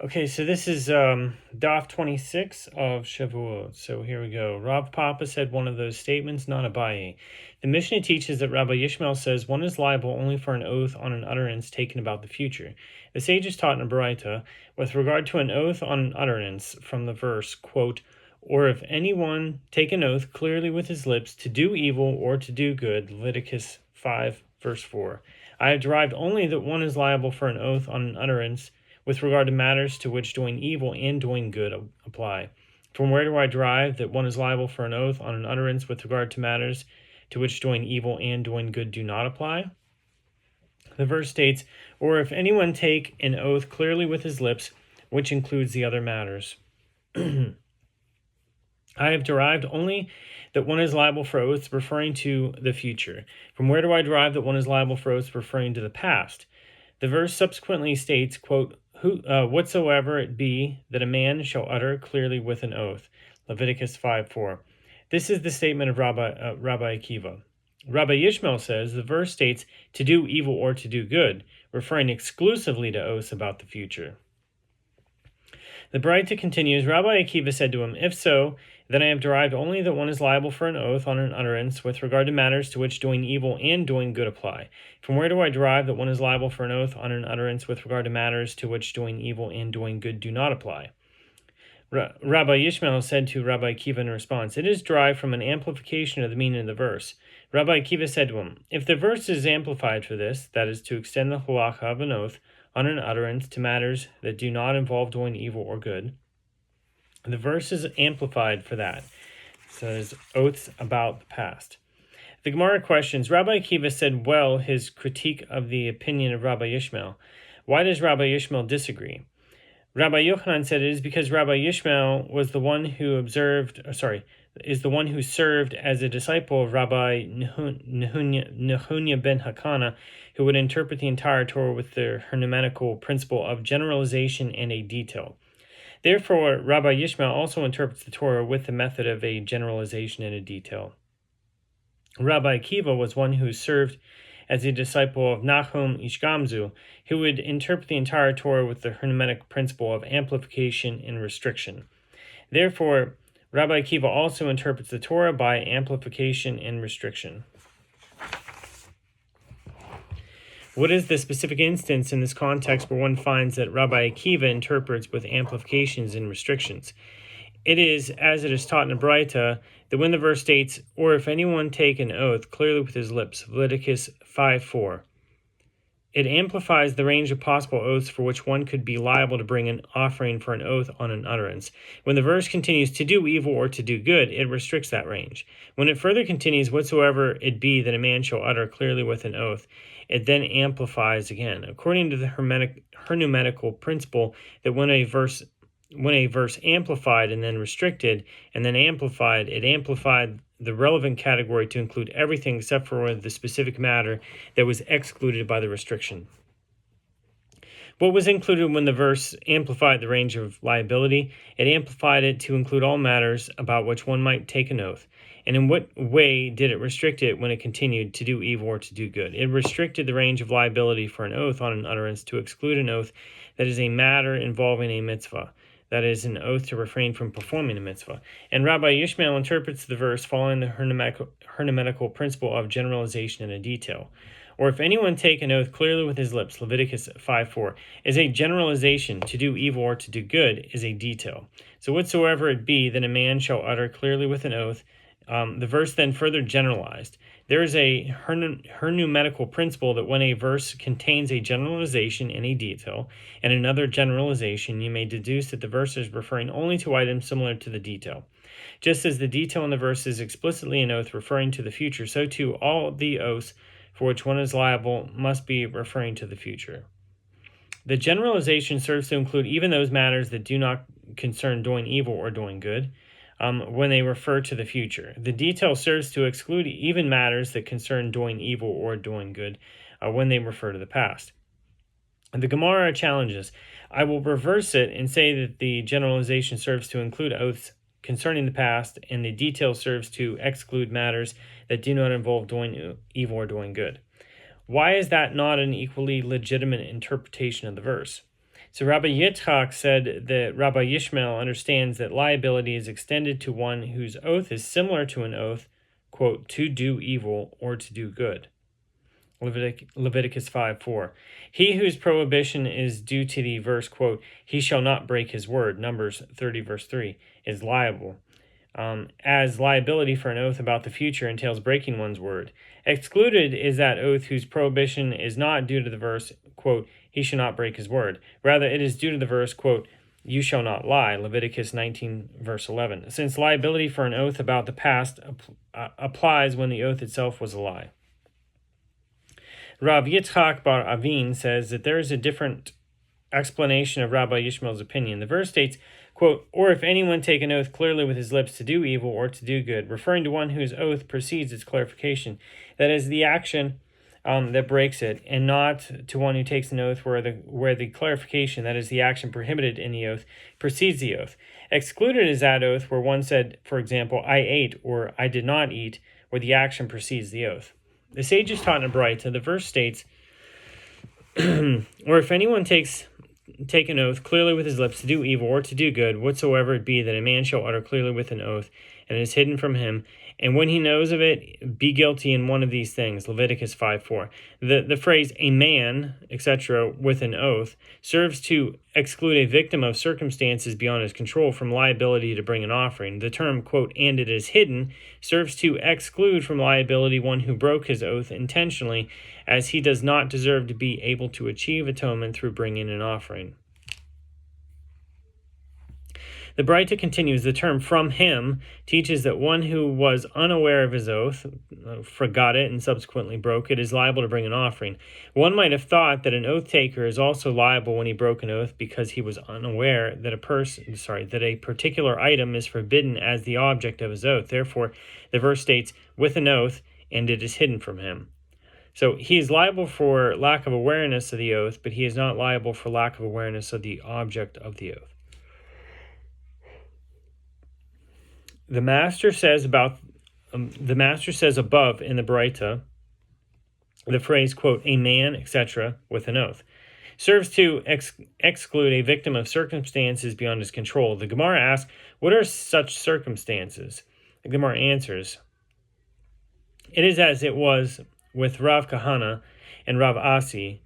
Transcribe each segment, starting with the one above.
Okay, so this is Daf 26 of Shavuot. So here we go. Rav Papa said one of those statements, not Abaye. The Mishnah teaches that Rabbi Yishmael says one is liable only for an oath on an utterance taken about the future. The sages taught in a Baraita, with regard to an oath on an utterance, from the verse, quote, or if anyone take an oath clearly with his lips to do evil or to do good, Leviticus 5, verse 4. I have derived only that one is liable for an oath on an utterance with regard to matters to which doing evil and doing good apply. From where do I derive that one is liable for an oath on an utterance with regard to matters to which doing evil and doing good do not apply? The verse states, or if anyone take an oath clearly with his lips, which includes the other matters. I have derived only that one is liable for oaths referring to the future. From where do I derive that one is liable for oaths referring to the past? The verse subsequently states, quote, whatsoever it be that a man shall utter clearly with an oath, Leviticus 5:4. This is the statement of Rabbi Akiva. Rabbi Yishmael says the verse states to do evil or to do good, referring exclusively to oaths about the future. The Baraita continues, Rabbi Akiva said to him, if so, then I have derived only that one is liable for an oath on an utterance with regard to matters to which doing evil and doing good apply. From where do I derive that one is liable for an oath on an utterance with regard to matters to which doing evil and doing good do not apply? Rabbi Yishmael said to Rabbi Akiva in response, it is derived from an amplification of the meaning of the verse. Rabbi Akiva said to him, if the verse is amplified for this, that is to extend the halacha of an oath on an utterance to matters that do not involve doing evil or good, the verse is amplified for that. It says oaths about the past. The Gemara questions, Rabbi Akiva said well his critique of the opinion of Rabbi Yishmael. Why does Rabbi Yishmael disagree? Rabbi Yochanan said it is because Rabbi Yishmael was the one who served as a disciple of Rabbi Nehunya ben Hakana, who would interpret the entire Torah with the hermeneutical principle of generalization and a detail. Therefore, Rabbi Yishmael also interprets the Torah with the method of a generalization and a detail. Rabbi Akiva was one who served as a disciple of Nahum Ishgamzu, who would interpret the entire Torah with the hermeneutic principle of amplification and restriction. Therefore, Rabbi Akiva also interprets the Torah by amplification and restriction. What is the specific instance in this context where one finds that Rabbi Akiva interprets with amplifications and restrictions? It is, as it is taught in the Baraita, that when the verse states, or if anyone take an oath clearly with his lips, Leviticus 5:4, it amplifies the range of possible oaths for which one could be liable to bring an offering for an oath on an utterance. When the verse continues to do evil or to do good, it restricts that range. When it further continues, whatsoever it be that a man shall utter clearly with an oath, it then amplifies again, according to the hermeneutical principle that when a verse amplified and then restricted and then amplified, it amplified the relevant category to include everything except for the specific matter that was excluded by the restriction. What was included when the verse amplified the range of liability? It amplified it to include all matters about which one might take an oath. And in what way did it restrict it when it continued to do evil or to do good? It restricted the range of liability for an oath on an utterance to exclude an oath that is a matter involving a mitzvah, that is, an oath to refrain from performing a mitzvah. And Rabbi Yishmael interprets the verse following the hermeneutical principle of generalization and a detail. Or if anyone take an oath clearly with his lips, Leviticus 5:4, is a generalization. To do evil or to do good is a detail. So whatsoever it be that a man shall utter clearly with an oath, the verse then further generalized. There is a hermeneutical principle that when a verse contains a generalization and a detail, and another generalization, you may deduce that the verse is referring only to items similar to the detail. Just as the detail in the verse is explicitly an oath referring to the future, so too all the oaths for which one is liable must be referring to the future. The generalization serves to include even those matters that do not concern doing evil or doing good, when they refer to the future. The detail serves to exclude even matters that concern doing evil or doing good, when they refer to the past. The Gemara challenges, I will reverse it and say that the generalization serves to include oaths concerning the past, and the detail serves to exclude matters that do not involve doing evil or doing good. Why is that not an equally legitimate interpretation of the verse? So Rabbi Yitzchak said that Rabbi Yishmael understands that liability is extended to one whose oath is similar to an oath, quote, to do evil or to do good. Leviticus 5:4. He whose prohibition is due to the verse, quote, he shall not break his word, Numbers 30, verse 3, is liable. As liability for an oath about the future entails breaking one's word. Excluded is that oath whose prohibition is not due to the verse, quote, he shall not break his word. Rather, it is due to the verse, quote, you shall not lie, Leviticus 19, verse 11, since liability for an oath about the past applies when the oath itself was a lie. Rav Yitzchak bar Avin says that there is a different explanation of Rabbi Yishmael's opinion. The verse states, quote, or if anyone take an oath clearly with his lips to do evil or to do good, referring to one whose oath precedes its clarification. That is the action that breaks it, and not to one who takes an oath where the clarification, that is the action prohibited in the oath, precedes the oath. Excluded is that oath where one said, for example, I ate or I did not eat, where the action precedes the oath. The sages taught in a Braita, the verse states, or if anyone take an oath clearly with his lips to do evil or to do good, whatsoever it be that a man shall utter clearly with an oath, and it is hidden from him, and when he knows of it, be guilty in one of these things, Leviticus 5:4. The phrase, a man, etc., with an oath, serves to exclude a victim of circumstances beyond his control from liability to bring an offering. The term, quote, and it is hidden, serves to exclude from liability one who broke his oath intentionally, as he does not deserve to be able to achieve atonement through bringing an offering. The Braita continues, the term from him teaches that one who was unaware of his oath, forgot it, and subsequently broke it, is liable to bring an offering. One might have thought that an oath taker is also liable when he broke an oath because he was unaware that a particular item is forbidden as the object of his oath. Therefore, the verse states, with an oath, and it is hidden from him. So he is liable for lack of awareness of the oath, but he is not liable for lack of awareness of the object of the oath. The master says above in the Braita, the phrase, quote, a man, etc., with an oath, serves to exclude a victim of circumstances beyond his control. The Gemara asks, what are such circumstances? The Gemara answers, it is as it was with Rav Kahana and Rav Asi,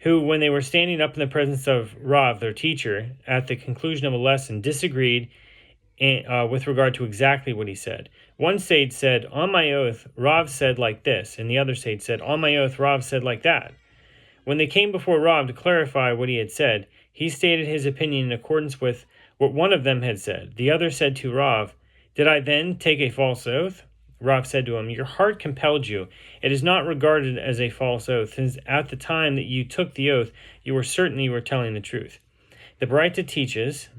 who, when they were standing up in the presence of Rav, their teacher, at the conclusion of a lesson, disagreed with regard to exactly what he said. One sage said, on my oath, Rav said like this, and the other sage said, on my oath, Rav said like that. When they came before Rav to clarify what he had said, he stated his opinion in accordance with what one of them had said. The other said to Rav, did I then take a false oath? Rav said to him, your heart compelled you. It is not regarded as a false oath, since at the time that you took the oath, you were certain you were telling the truth. The Braita teaches,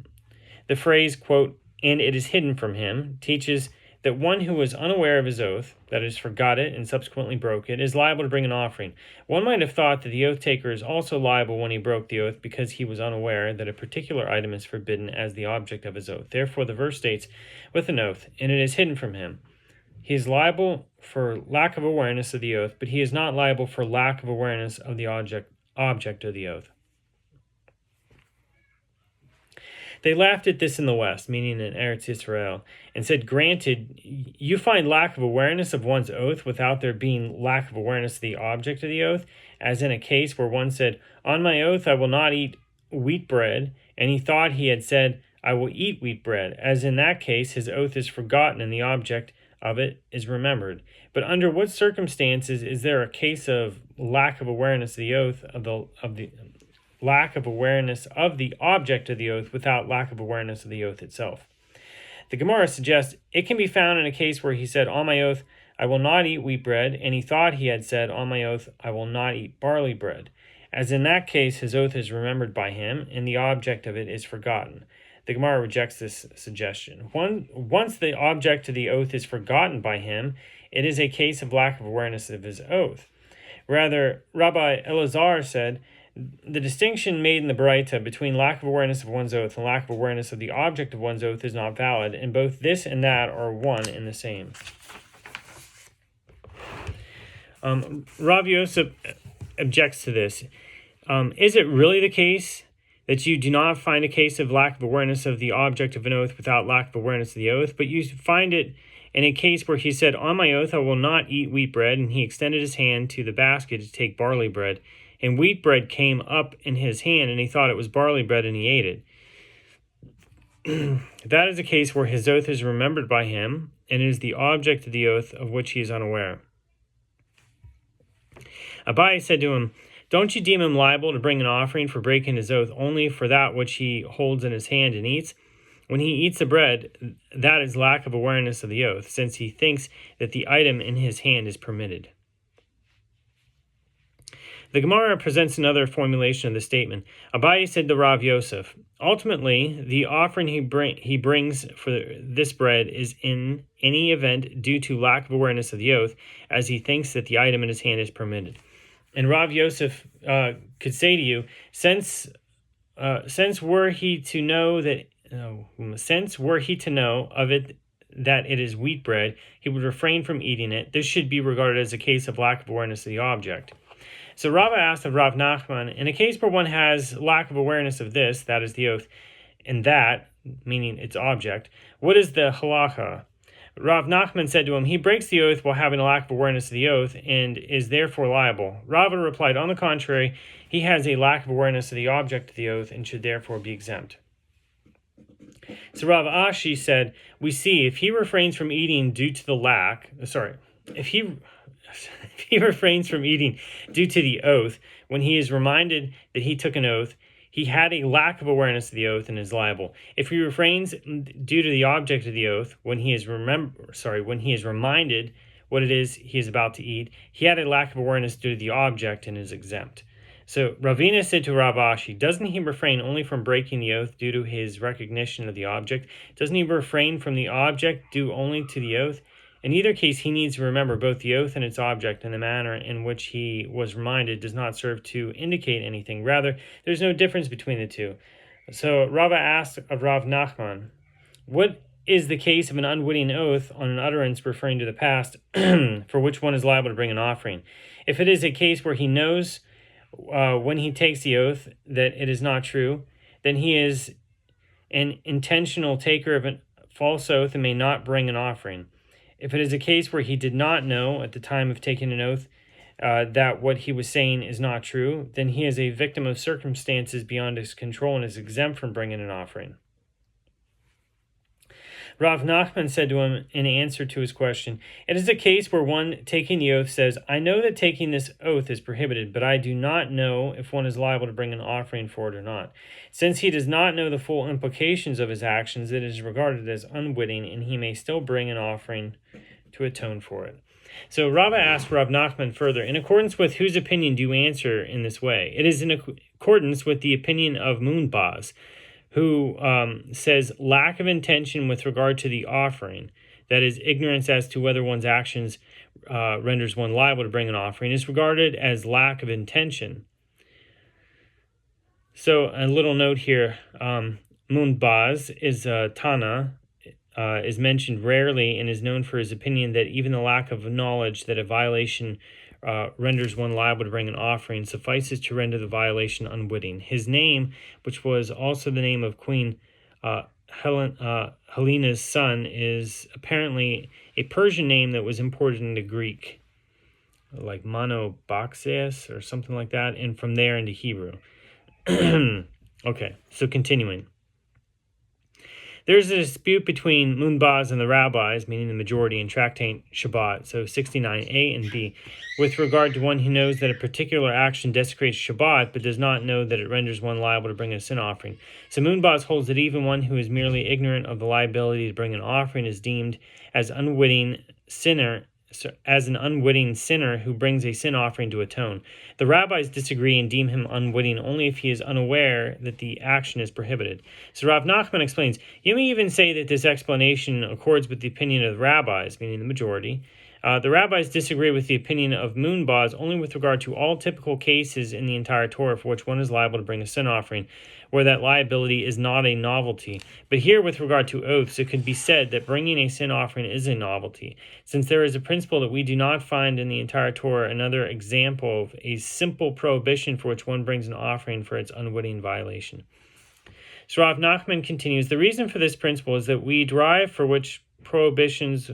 the phrase, quote, and it is hidden from him, teaches that one who was unaware of his oath, that is, forgot it and subsequently broke it, is liable to bring an offering. One might have thought that the oath taker is also liable when he broke the oath because he was unaware that a particular item is forbidden as the object of his oath. Therefore, the verse states, with an oath, and it is hidden from him. He is liable for lack of awareness of the oath, but he is not liable for lack of awareness of the object of the oath. They laughed at this in the West, meaning in Eretz Yisrael, and said, granted, you find lack of awareness of one's oath without there being lack of awareness of the object of the oath, as in a case where one said, on my oath I will not eat wheat bread, and he thought he had said, I will eat wheat bread, as in that case his oath is forgotten and the object of it is remembered. But under what circumstances is there a case of lack of awareness of the oath of the lack of awareness of the object of the oath without lack of awareness of the oath itself? The Gemara suggests it can be found in a case where he said, on my oath, I will not eat wheat bread, and he thought he had said, on my oath, I will not eat barley bread. As in that case, his oath is remembered by him, and the object of it is forgotten. The Gemara rejects this suggestion. Once the object of the oath is forgotten by him, it is a case of lack of awareness of his oath. Rather, Rabbi Elazar said, the distinction made in the Braita between lack of awareness of one's oath and lack of awareness of the object of one's oath is not valid, and both this and that are one and the same. Rav Yosef objects to this. Is it really the case that you do not find a case of lack of awareness of the object of an oath without lack of awareness of the oath, but you find it in a case where he said, "On my oath I will not eat wheat bread," and he extended his hand to the basket to take barley bread, and wheat bread came up in his hand, and he thought it was barley bread, and he ate it. That is a case where his oath is remembered by him, and it is the object of the oath of which he is unaware. Abaye said to him, "Don't you deem him liable to bring an offering for breaking his oath only for that which he holds in his hand and eats? When he eats the bread, that is lack of awareness of the oath, since he thinks that the item in his hand is permitted." The Gemara presents another formulation of the statement. Abaye said to Rav Yosef, "Ultimately, the offering he brings for this bread is in any event due to lack of awareness of the oath, as he thinks that the item in his hand is permitted." And Rav Yosef could say to you, since were he to know of it that it is wheat bread, he would refrain from eating it. This should be regarded as a case of lack of awareness of the object. So Rava asked of Rav Nachman, in a case where one has lack of awareness of this, that is the oath, and that, meaning its object, what is the halacha? Rav Nachman said to him, he breaks the oath while having a lack of awareness of the oath and is therefore liable. Rava replied, on the contrary, he has a lack of awareness of the object of the oath and should therefore be exempt. So Rav Ashi said, we see if he refrains from eating due to the if he refrains from eating due to the oath, when he is reminded that he took an oath, he had a lack of awareness of the oath and is liable. If he refrains due to the object of the oath, when he is reminded what it is he is about to eat, he had a lack of awareness due to the object and is exempt. So Ravina said to Rav Ashi, doesn't he refrain only from breaking the oath due to his recognition of the object? Doesn't he refrain from the object due only to the oath? In either case, he needs to remember both the oath and its object, and the manner in which he was reminded does not serve to indicate anything. Rather, there's no difference between the two. So Rava asked of Rav Nachman, what is the case of an unwitting oath on an utterance referring to the past for which one is liable to bring an offering? If it is a case where he knows when he takes the oath that it is not true, then he is an intentional taker of a false oath and may not bring an offering. If it is a case where he did not know at the time of taking an oath that what he was saying is not true, then he is a victim of circumstances beyond his control and is exempt from bringing an offering. Rav Nachman said to him in answer to his question, it is a case where one taking the oath says, I know that taking this oath is prohibited, but I do not know if one is liable to bring an offering for it or not. Since he does not know the full implications of his actions, it is regarded as unwitting, and he may still bring an offering to atone for it. So Rava asked Rav Nachman further, in accordance with whose opinion do you answer in this way? It is in accordance with the opinion of Munbaz, who says lack of intention with regard to the offering, that is, ignorance as to whether one's actions renders one liable to bring an offering, is regarded as lack of intention. So a little note here, Munbaz is Tana, is mentioned rarely and is known for his opinion that even the lack of knowledge that a violation renders one liable to bring an offering suffices to render the violation unwitting. His name, which was also the name of Queen Helena's son, is apparently a Persian name that was imported into Greek, like Monoboxeus or something like that, and from there into Hebrew. Okay, so continuing. There's a dispute between Munbaz and the rabbis, meaning the majority, in Tractate Shabbat, so 69a and b, with regard to one who knows that a particular action desecrates Shabbat, but does not know that it renders one liable to bring a sin offering. So Munbaz holds that even one who is merely ignorant of the liability to bring an offering is deemed as an unwitting sinner who brings a sin offering to atone. The rabbis disagree and deem him unwitting only if he is unaware that the action is prohibited. So Rav Nachman explains, you may even say that this explanation accords with the opinion of the rabbis, meaning the majority. The rabbis disagree with the opinion of Munbaz only with regard to all typical cases in the entire Torah for which one is liable to bring a sin offering, where that liability is not a novelty. But here, with regard to oaths, it could be said that bringing a sin offering is a novelty, since there is a principle that we do not find in the entire Torah another example of a simple prohibition for which one brings an offering for its unwitting violation. So Rav Nachman continues, the reason for this principle is that we derive for which prohibitions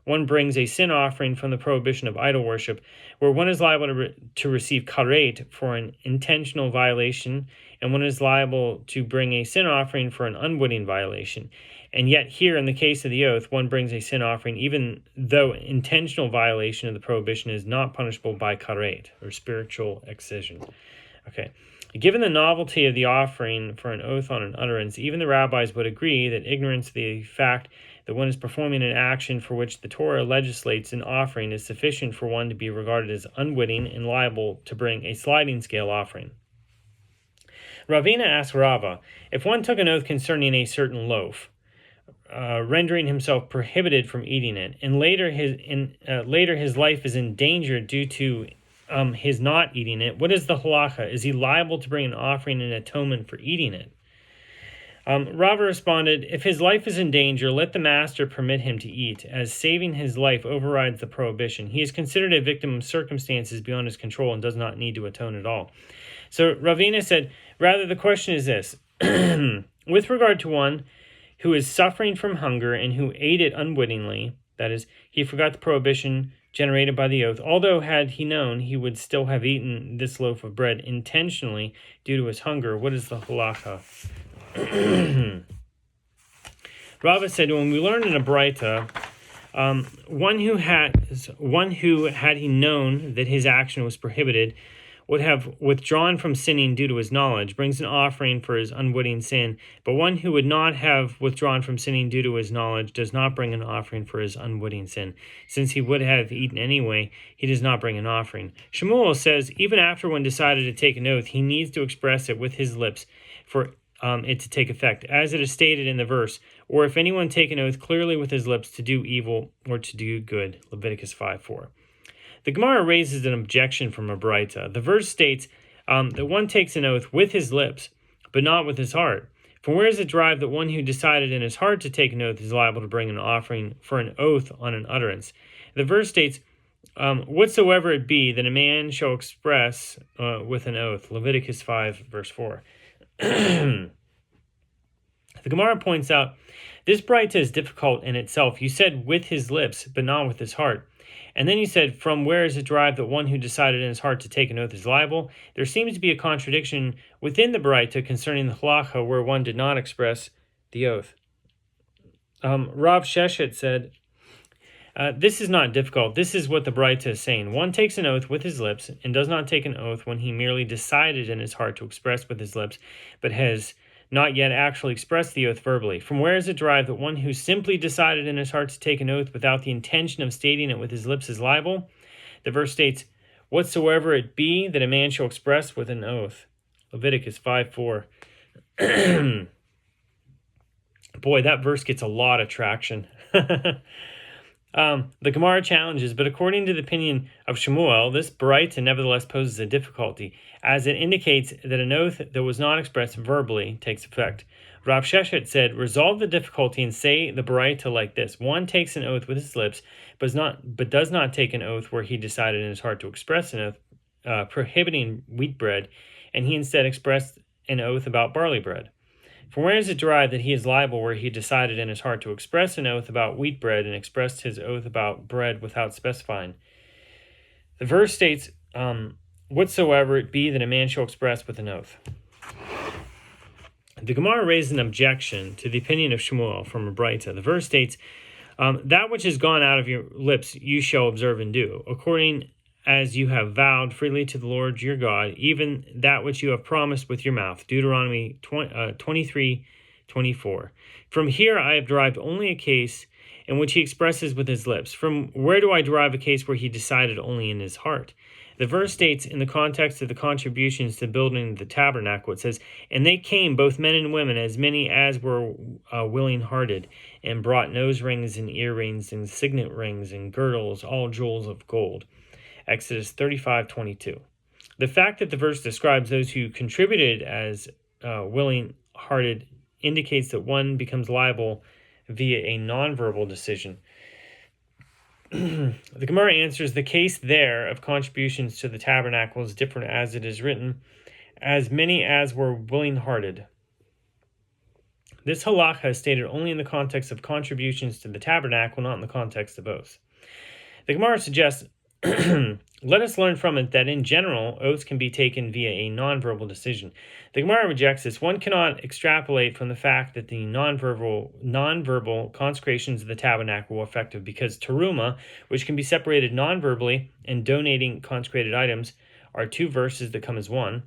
one brings a sin offering from the prohibition of idol worship, where one is liable to receive karet for an intentional violation, and one is liable to bring a sin offering for an unwitting violation. And yet here, in the case of the oath, one brings a sin offering, even though intentional violation of the prohibition is not punishable by karet, or spiritual excision. Okay. Given the novelty of the offering for an oath on an utterance, even the rabbis would agree that ignorance of the fact that one is performing an action for which the Torah legislates an offering is sufficient for one to be regarded as unwitting and liable to bring a sliding scale offering. Ravina asked Rava, if one took an oath concerning a certain loaf, rendering himself prohibited from eating it, and later his life is in danger due to his not eating it, what is the halacha? Is he liable to bring an offering in atonement for eating it? Rava responded, if his life is in danger, let the master permit him to eat, as saving his life overrides the prohibition. He is considered a victim of circumstances beyond his control and does not need to atone at all. So Ravina said, rather the question is this, with regard to one who is suffering from hunger and who ate it unwittingly, that is, he forgot the prohibition generated by the oath, although had he known, he would still have eaten this loaf of bread intentionally due to his hunger, what is the halacha? Rava said, when we learn in a Braita, one who had he known that his action was prohibited would have withdrawn from sinning due to his knowledge, brings an offering for his unwitting sin, but one who would not have withdrawn from sinning due to his knowledge does not bring an offering for his unwitting sin. Since he would have eaten anyway, he does not bring an offering. Shemuel says, even after one decided to take an oath, he needs to express it with his lips for it to take effect, as it is stated in the verse, or if anyone take an oath clearly with his lips to do evil or to do good, Leviticus 5:4. The Gemara raises an objection from a Braita. The verse states that one takes an oath with his lips, but not with his heart. From where is it derived that one who decided in his heart to take an oath is liable to bring an offering for an oath on an utterance? The verse states, whatsoever it be that a man shall express with an oath, Leviticus 5, verse 4. The Gemara points out, this Braita is difficult in itself. You said with his lips, but not with his heart. And then you said, from where is it derived that one who decided in his heart to take an oath is liable? There seems to be a contradiction within the Braita concerning the halacha where one did not express the oath. Rav Sheshet said, this is not difficult. This is what the Braita is saying. One takes an oath with his lips and does not take an oath when he merely decided in his heart to express with his lips, but has not yet actually expressed the oath verbally. From where is it derived that one who simply decided in his heart to take an oath without the intention of stating it with his lips is liable? The verse states, whatsoever it be that a man shall express with an oath. Leviticus 5:4. Boy, that verse gets a lot of traction. The Gemara challenges, but according to the opinion of Shemuel, this Braita nevertheless poses a difficulty, as it indicates that an oath that was not expressed verbally takes effect. Rav Sheshet said, resolve the difficulty and say the Braita like this. One takes an oath with his lips, but does not take an oath where he decided in his heart to express an oath prohibiting wheat bread, and he instead expressed an oath about barley bread. From where is it derived that he is liable where he decided in his heart to express an oath about wheat bread and expressed his oath about bread without specifying? The verse states, whatsoever it be that a man shall express with an oath. The Gemara raised an objection to the opinion of Shemuel from a Braita. The verse states, that which is gone out of your lips you shall observe and do, according as you have vowed freely to the Lord your God, even that which you have promised with your mouth. Deuteronomy 23:24. From here I have derived only a case in which he expresses with his lips. From where do I derive a case where he decided only in his heart? The verse states, in the context of the contributions to building the tabernacle, it says, and they came, both men and women, as many as were willing-hearted, and brought nose rings and earrings and signet rings and girdles, all jewels of gold. Exodus 35:22. The fact that the verse describes those who contributed as willing-hearted indicates that one becomes liable via a nonverbal decision. The Gemara answers, the case there of contributions to the tabernacle is different as it is written, as many as were willing-hearted. This halakha is stated only in the context of contributions to the tabernacle, not in the context of oaths. The Gemara suggests, let us learn from it that in general, oaths can be taken via a nonverbal decision. The Gemara rejects this. One cannot extrapolate from the fact that the nonverbal consecrations of the tabernacle were effective because teruma, which can be separated nonverbally, and donating consecrated items are two verses that come as one.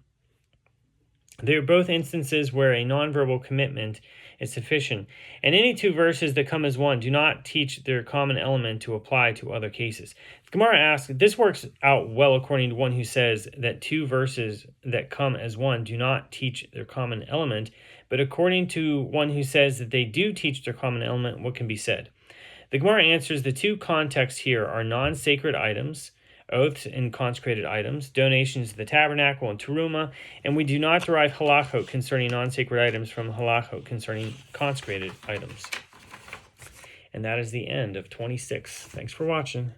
They are both instances where a nonverbal commitment is sufficient, and any two verses that come as one do not teach their common element to apply to other cases. The Gemara asks, this works out well according to one who says that two verses that come as one do not teach their common element, but according to one who says that they do teach their common element, what can be said? The Gemara answers, the two contexts here are non-sacred items, oaths and consecrated items, donations to the tabernacle and teruma, and we do not derive halachot concerning non-sacred items from halachot concerning consecrated items. And that is the end of 26. Thanks for watching.